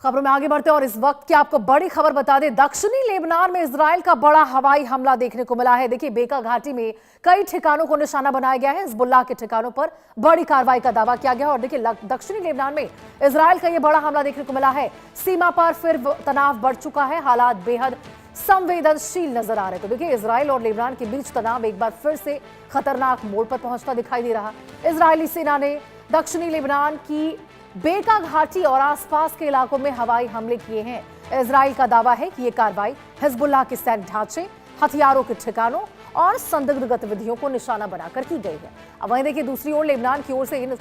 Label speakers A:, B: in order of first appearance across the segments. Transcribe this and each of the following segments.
A: खबरों में आगे बढ़ते हैं और इस वक्त की आपको बड़ी खबर बता दें। दक्षिणी लेबनान में इजराइल का बड़ा हवाई हमला देखने को मिला है। देखिए, बेका घाटी में कई ठिकानों को निशाना बनाया गया है। हिजबुल्लाह के ठिकानों पर बड़ी कार्रवाई का दावा किया गया है और देखिए, दक्षिणी लेबनान में इजराइल का यह बड़ा हमला देखने को मिला है। सीमा पर फिर तनाव बढ़ चुका है, हालात बेहद संवेदनशील नजर आ रहे। तो देखिए, इजराइल और लेबनान के बीच तनाव एक बार फिर से खतरनाक मोड़ पर पहुंचता दिखाई दे रहा। इजरायली सेना ने दक्षिणी लेबनान की बेका घाटी और आसपास के इलाकों में हवाई हमले किए हैं। इजराइल का दावा है कि यह कार्रवाई हिजबुल्लाह के सैन्य ढांचे, हथियारों के ठिकानों और संदिग्ध गतिविधियों को निशाना बनाकर की गई है। अब वहीं देखिए, दूसरी ओर लेबनान की ओर से इन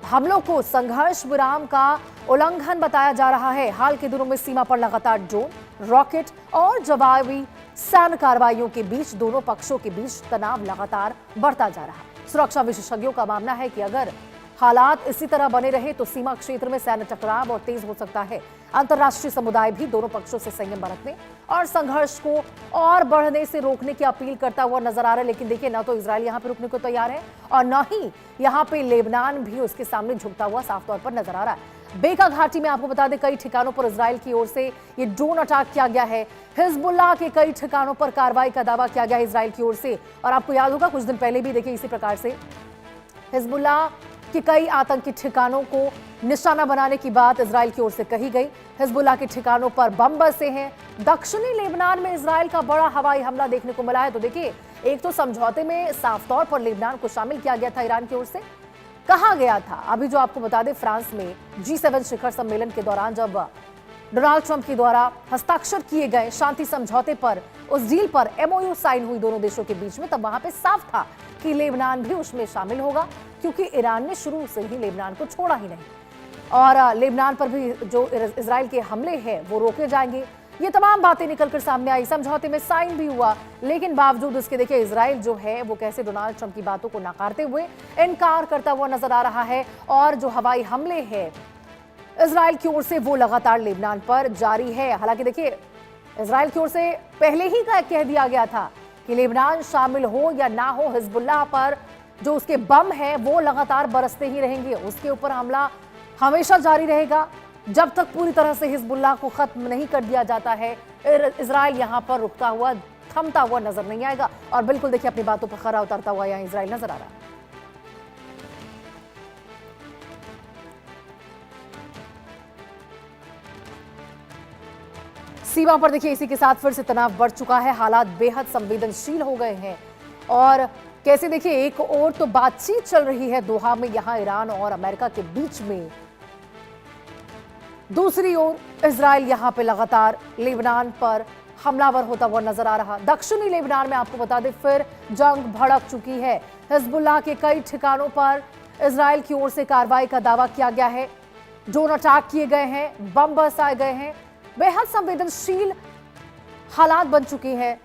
A: हमलों को संघर्ष विराम का उल्लंघन बताया जा रहा है। हाल के दिनों में सीमा पर लगातार ड्रोन, रॉकेट और जवाबी सैन्य कार्रवाइयों के बीच दोनों पक्षों के बीच तनाव लगातार बढ़ता जा रहा। सुरक्षा विशेषज्ञों का मानना है कि अगर हालात इसी तरह बने रहे तो सीमा क्षेत्र में सैन्य टकराव और तेज हो सकता है। अंतर्राष्ट्रीय समुदाय भी दोनों पक्षों से संयम बरतने और संघर्ष को और बढ़ने से रोकने की अपील करता हुआ नजर आ रहा है। लेकिन देखिए, ना तो इजराइल यहां पर रुकने को तैयार है और न ही यहां पे लेबनान भी उसके सामने झुकता हुआ साफ तौर पर नजर आ रहा है। बेका घाटी में आपको बता दें, कई ठिकानों पर इजराइल की ओर से ये ड्रोन अटैक किया गया है। हिजबुल्लाह के कई ठिकानों पर कार्रवाई का दावा किया गया है इजराइल की ओर से। और आपको याद होगा, कुछ दिन पहले भी देखिए, इसी प्रकार से हिजबुल्लाह कि कई आतंकी ठिकानों को निशाना बनाने की बात इजराइल की ओर से कही गई। हिजबुल्लाह के ठिकानों पर बम बरसे हैं। दक्षिणी लेबनान में इजराइल का बड़ा हवाई हमला देखने को मिला है। तो देखिए, एक तो समझौते में साफ तौर पर लेबनान को शामिल किया गया था ईरान की ओर से। कहा गया था, अभी जो आपको बता दें, फ्रांस में G7 शिखर सम्मेलन के दौरान जब डोनाल्ड ट्रंप के द्वारा हस्ताक्षर किए गए शांति समझौते पर, उस डील पर MOU साइन हुई दोनों देशों के बीच में, तब वहां पे साफ था कि लेबनान भी उसमें शामिल होगा, क्योंकि ईरान ने शुरू से ही लेबनान को छोड़ा ही नहीं और लेबनान पर भी जो इजराइल के हमले हैं वो रोके जाएंगे। ये तमाम बातें निकलकर सामने आई, समझौते में साइन भी हुआ। लेकिन बावजूद इसके देखिए, इजराइल जो है वो कैसे डोनाल्ड ट्रंप की बातों को नकारते हुए इनकार करता हुआ नजर आ रहा है। और जो हवाई हमले हैं इजराइल की ओर से वो लगातार लेबनान पर जारी है। हालांकि देखिए, इजराइल की ओर से पहले ही कह दिया गया था कि लेबनान शामिल हो या ना हो, हिजबुल्लाह पर जो उसके बम है वो लगातार बरसते ही रहेंगे। उसके ऊपर हमला हमेशा जारी रहेगा जब तक पूरी तरह से हिजबुल्लाह को खत्म नहीं कर दिया जाता है। इजराइल यहां पर रुकता हुआ, थमता हुआ नजर नहीं आएगा। और बिल्कुल देखिए, अपनी बातों पर खरा उतरता हुआ यहां इजराइल नजर आ रहा है। सीमा पर देखिए, इसी के साथ फिर से तनाव बढ़ चुका है, हालात बेहद संवेदनशील हो गए हैं। और कैसे देखिए, एक और तो बातचीत चल रही है दोहा में, यहां ईरान और अमेरिका के बीच में, दूसरी ओर इजराइल यहां पे लगातार लेबनान पर हमलावर होता हुआ नजर आ रहा। दक्षिणी लेबनान में आपको बता दें, फिर जंग भड़क चुकी है। हिजबुल्लाह के कई ठिकानों पर इजराइल की ओर से कार्रवाई का दावा किया गया है। ड्रोन अटैक किए गए हैं, बम बरसाए गए हैं। बेहद संवेदनशील हालात बन चुके हैं।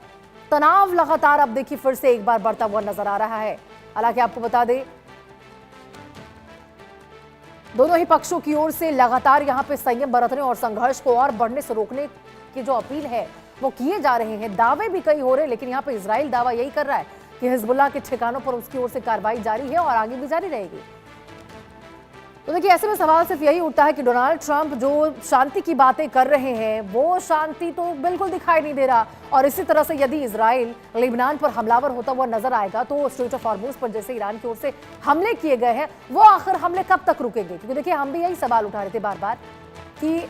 A: तनाव लगातार अब देखिए फिर से एक बार बढ़ता हुआ नजर आ रहा है। हालांकि आपको बता दें, दोनों ही पक्षों की ओर से लगातार यहां पे संयम बरतने और संघर्ष को और बढ़ने से रोकने की जो अपील है वो किए जा रहे हैं। दावे भी कई हो रहे हैं, लेकिन यहां पे इजराइल दावा यही कर रहा है कि हिजबुल्लाह के ठिकानों पर उसकी ओर से कार्रवाई जारी है और आगे भी जारी रहेगी। तो देखिए, ऐसे में सवाल सिर्फ यही उठता है कि डोनाल्ड ट्रंप जो शांति की बातें कर रहे हैं वो शांति तो बिल्कुल दिखाई नहीं दे रहा। और इसी तरह से यदि इजराइल लेबनान पर हमलावर होता हुआ नजर आएगा तो स्ट्रेट ऑफ हॉर्मुज पर जैसे ईरान की ओर से हमले किए गए हैं, वो आखिर हमले कब तक रुकेंगे? क्योंकि देखिए, हम भी यही सवाल उठा रहे थे बार बार कि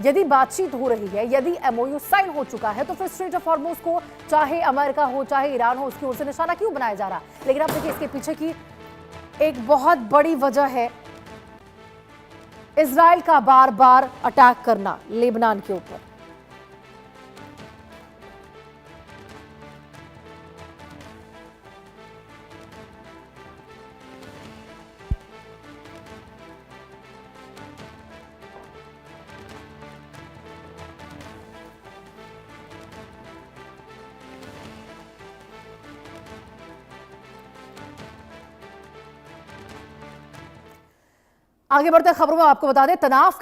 A: यदि बातचीत हो रही है, यदि MOU साइन हो चुका है, तो फिर स्ट्रेट ऑफ हॉर्मुज को चाहे अमेरिका हो चाहे ईरान हो, उसकी ओर से निशाना क्यों बनाया जा रहा? लेकिन आप देखिए, इसके पीछे की एक बहुत बड़ी वजह है इजराइल का बार बार अटैक करना लेबनान के ऊपर। आगे बढ़ते खबरों में आपको बता दें, तनाव